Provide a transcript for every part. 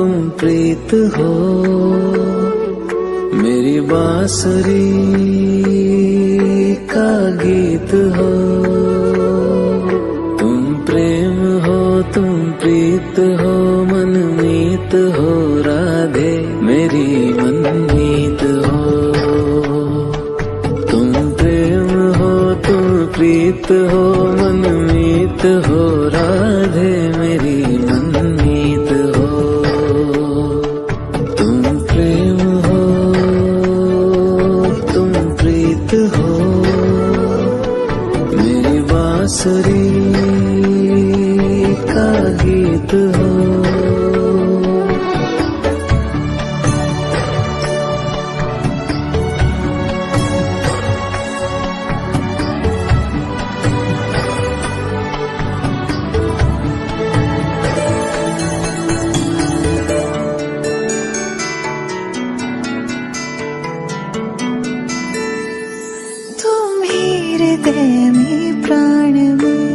तुम प्रीत हो, मेरी बांसुरी का गीत हो। तुम प्रेम हो, तुम प्रीत हो, मनमीत हो राधे मेरी मनमीत हो। तुम प्रेम हो, तुम प्रीत हो, मनमीत हो राधे मेरी मनमीत हो। तुम प्रेम हो, तुम प्रीत हो, मेरी बांसुरी का गीत हो। हृदय में प्राण में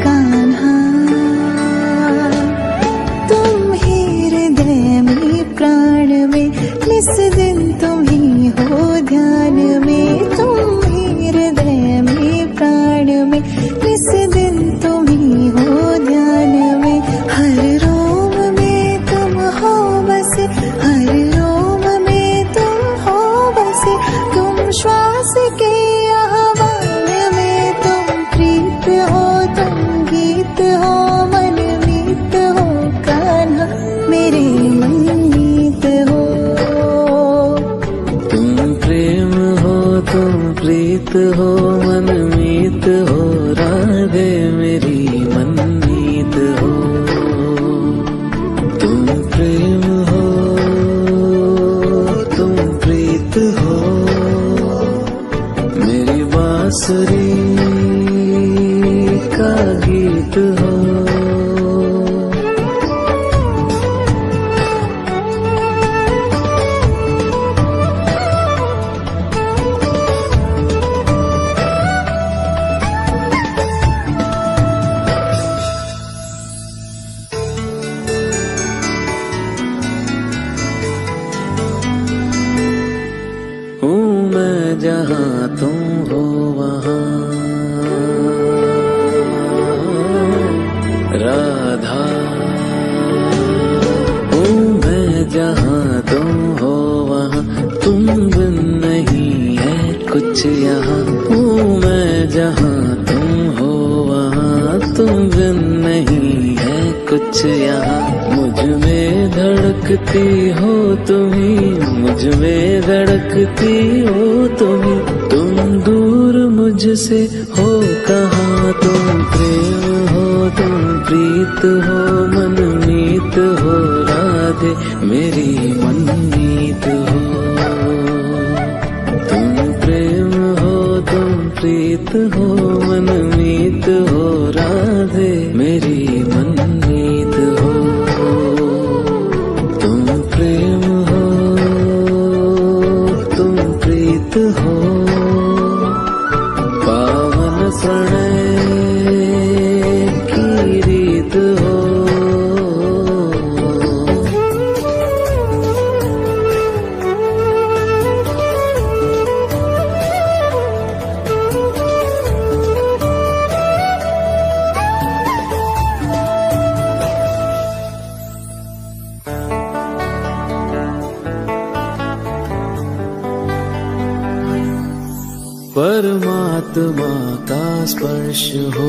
कान्हा, तुम ही हृदय में प्राण में, निस दिन तुम ही हो ध्यान में। तुम ही हृदय में प्राण में, निस दिन तुम ही हो ध्यान में। हर रोम में तुम हो बसे, हर रोम में तुम हो बसे। तुम श्वास के आह्वान में, तुम प्रीत हो, तुम गीत हो, मनमीत हो कान्हा मेरे मनमीत हो। तुम प्रेम हो, तुम प्रीत हो, मनमीत हो राधे मेरी मनमीत हो। तुम प्रेम हो, तुम प्रीत हो, मेरी बांसुरी का गीत हो। जहाँ तुम हो वहाँ राधा हूँ मैं, जहाँ तुम हो वहाँ तुम बिन नहीं है कुछ यहाँ। हूँ मैं जहाँ तुम हो वहाँ तुम बिन नहीं है कुछ यहाँ। मुझ में धड़कती हो तुम्ही, मुझ में धड़कती हो तुम्ही। तुम दूर मुझसे हो कहाँ, तुम प्रेम हो, तुम प्रीत हो, मनमीत हो राधे मेरी मनमीत हो। तुम प्रेम हो, तुम प्रीत हो, मनमीत हो राधे मेरी मनमीत हो। तुम प्रेम हो, तुम प्रीत हो, पावन प्रणय की रीत हो। परमात्मा का स्पर्श हो,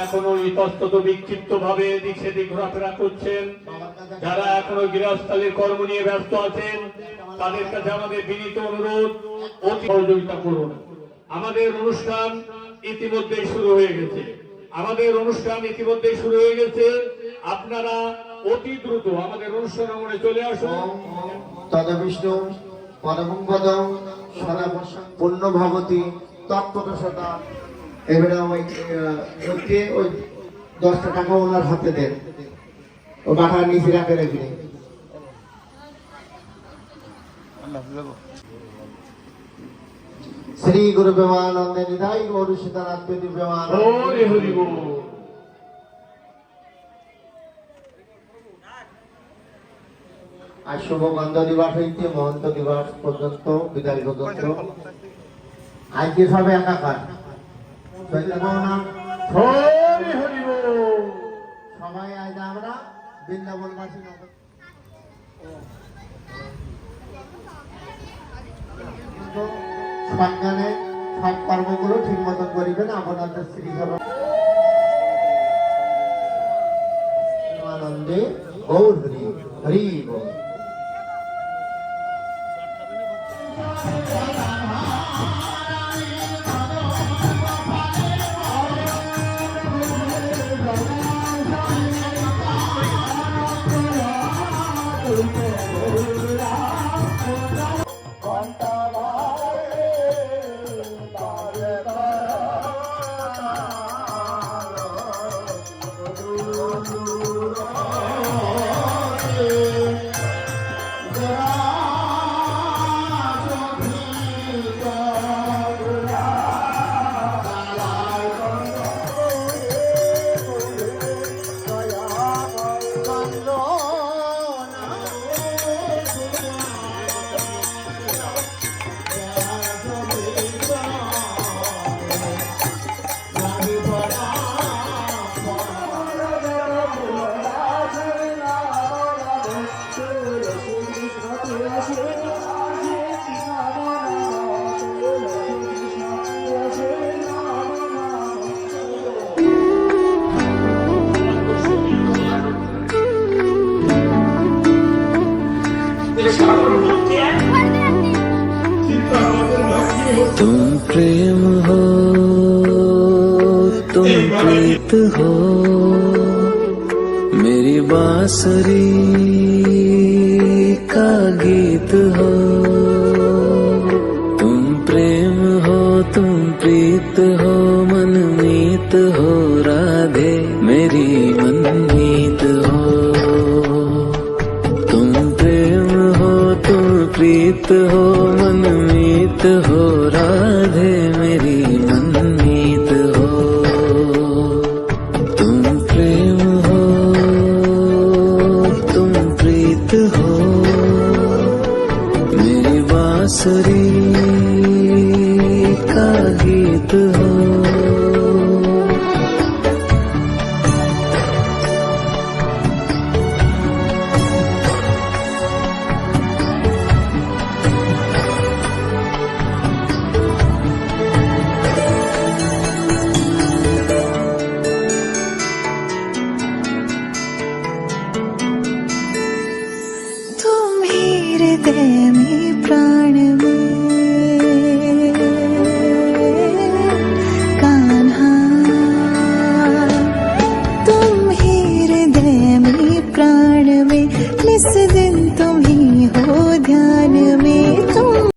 এখনো ইতস্তত বিক্ষিপ্ত ভাবে এদিক সেদিক ঘোরাফেরা করছেন, যারা এখনো গৃহস্থালীর কর্ম নিয়ে ব্যস্ত আছেন, তাদের কাছে আমাদের বিনীত অনুরোধ, অতি সহযোগিতা করুন। আমাদের অনুষ্ঠান ইতিমধ্যেই শুরু হয়ে গেছে। আপনারা অতি দ্রুত আমাদের অনুষ্ঠান মনে চলে আসুন। তদবিষ্ণু পরমপদম সদা পূর্ণ ভবতী তৎপদশতা। এবারে ওই 10টা টাকা ওনার হাতে দেন, ও বাটার নিচে রাখে রেখে। শ্রী গুরু প্রেমানন্দে নিধাই গৌরী সীতানাথ প্রেমান। আজ শুভ গন্ধ দিবস হইতে মহন্ত দিবস পর্যন্ত বিদায় পর্যন্ত আজকে সবে একাকার সবাই আজ আমরা বৃন্দাবনবাসী সন্ধানে সব কর্মগুলো ঠিক মতন করিবেন। আপনাদের শ্রী আনন্দে গৌর হরি হরি বল। Oh प्रीत हो मेरी बांसुरी का गीत हो तुम प्रेम हो तुम प्रीत हो मनमीत हो राधे मेरी मनमीत हो तुम प्रेम हो तुम प्रीत हो मनमीत हो राधे